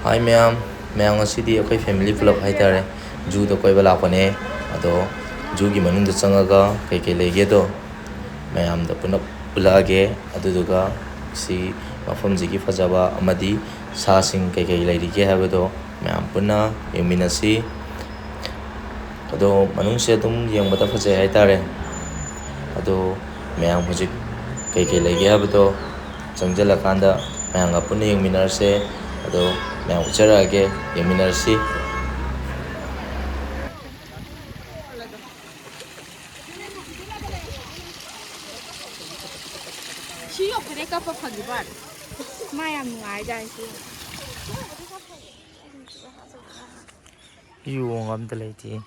Hi ma'am ngasi akai family pulau hai tare zoo do koi bala kone ado zoo gi manung da changaga kai lege do ma'am da pulage adu duga si mafam ji gi fajaba amadi sa sing kai lairige haba do ma'am punna yeminasi ado manung se dum yang bata fajai hai tare ado ma'am hojik kai lege haba do changjala kanda ma'am ga punna yeminarse ado ma'am ucharage yeminarsi 시요 그래 깜빡하기 봐. 마야 누아이다 시. yung am daliti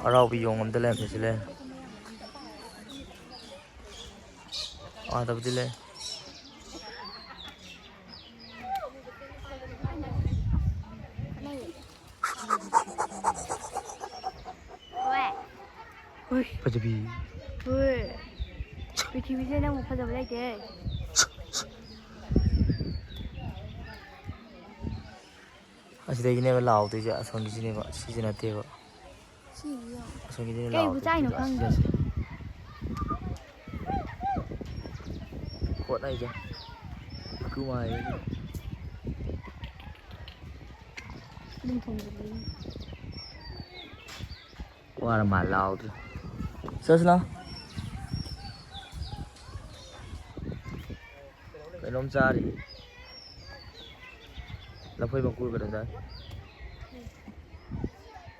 araw bi yung am dalam sile tab dile 왜? pajabi 왜? PTV에 나무 파자 볼게. asida gine ba law de ja asong gine ba sijina te ba 시요. asong gine 깨 law 부자이노 강가. ko nai ja ku mai 눈통들이. qua là mà lao thôi sơ sơ cái nôm ra thì là phơi bằng cùi vào đây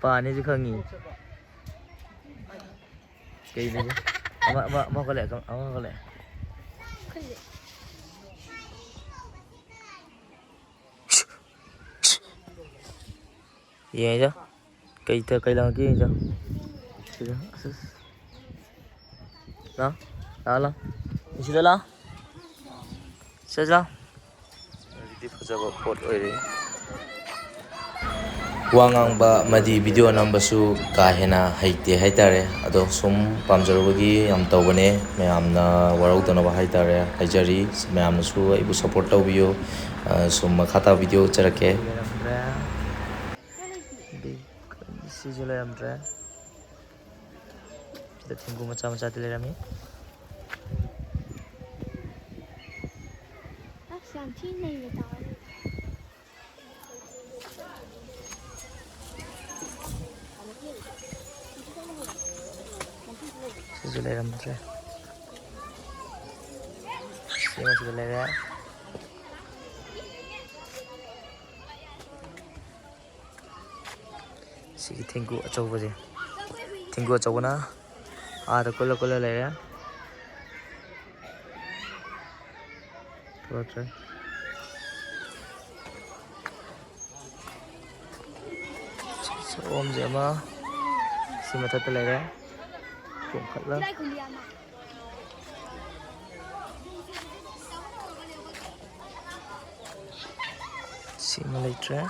và này chứ không nhỉ cái này mà có lẽ không có lẽ gì chứ cây là kia chứ đó đó là gì đó là sao sao đi phải ra bột rồi wangang ba madi video number su kahena haite haitare ado sum pamjarobagi am tawbane mayam na warau tona ba haitare haijari mayam su ibu support tawbiyo sum khata video charake sijule amra kita tunggu macam-macam tele rami想听那个导演。 sijule amra sima sijule ya sigi tengku achau baje tengku achau na ada kola le ya Roger. So om jema si mata tele ya cũng khát lắm simulator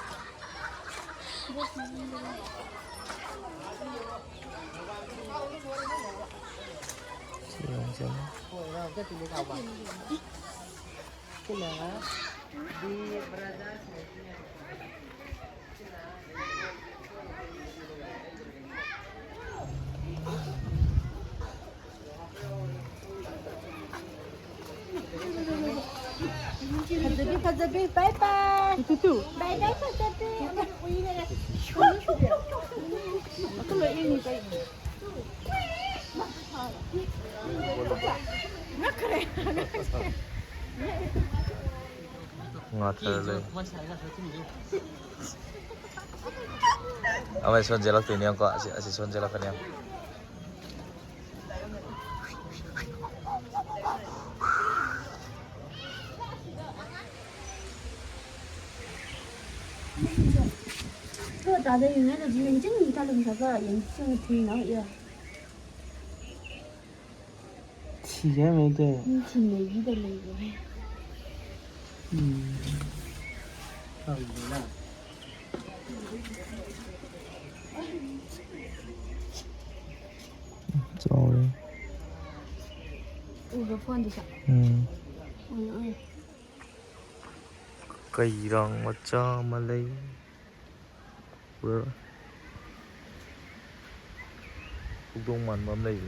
Pazabi, bye bye. Itu. Bye bye Pazabi. Aku lo ini kayak. Nggak keren. ngọt rồi ông ấy xuân jelak ini yang kok si xuân jelak kan yang 그 나도 유명한 유행증 이탈리아가 연습을 되게 나와요. 지게 왜 돼? 인친 얘기들 이거. 아, 이거나. rồi 우버 펀드샵. Kairang macha malay. Ura. Ugdong man mam lay.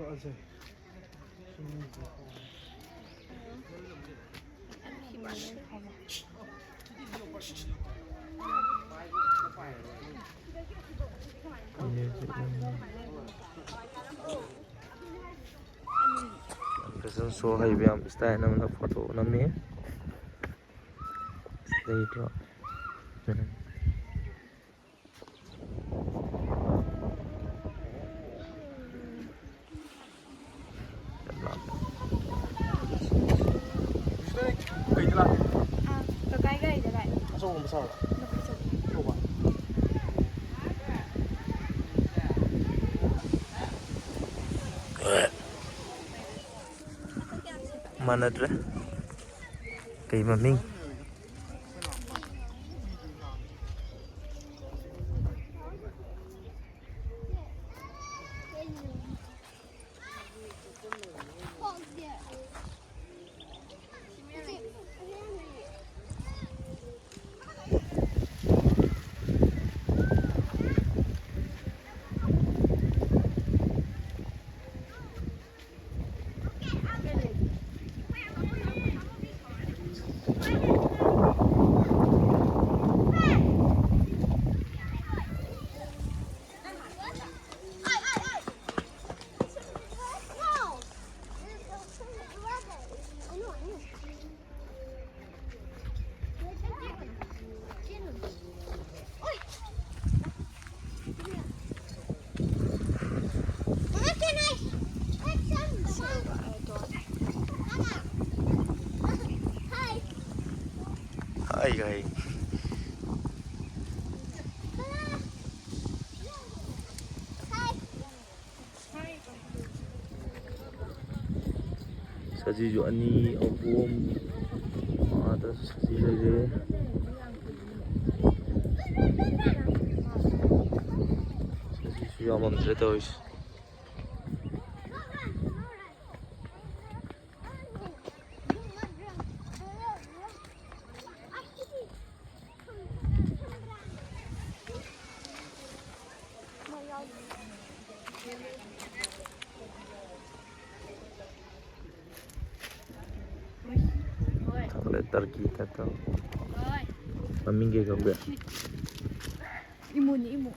맞아. Fashion show hay bi am style nam na photo nam me. Stay to. Mana dre? Kay maming. Hi guys. Saji jo ani album ada saji lagi. Saji suya mam terus. Turkey tato. Mamingge ka ba? Imo ni imo.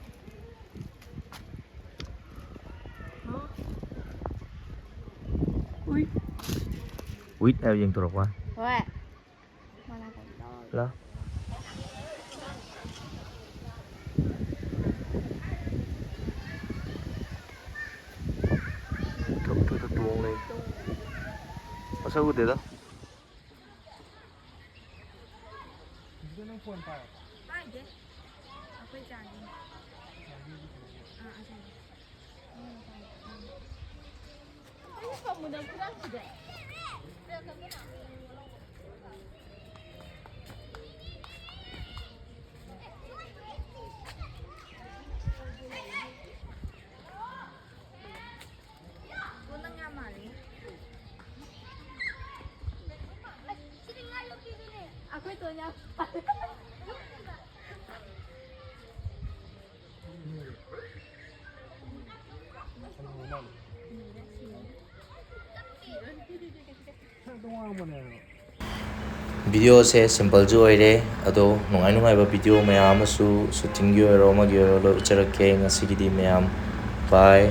Ui. Wait ay yang turok wa. Oi. Mana ko daw. La. Tok tuong lên. Masa udah dah? 이거는 폰파요. 아 이제 앞에 있지 않니? 아 아직. 이거 무슨 프랑스대? Aku itu nyapa. video se simple ju oire ado nungai nungai ba video mayam asu shooting gi oro ma gi oro lo ucharak ke ngasi gi di mayam bye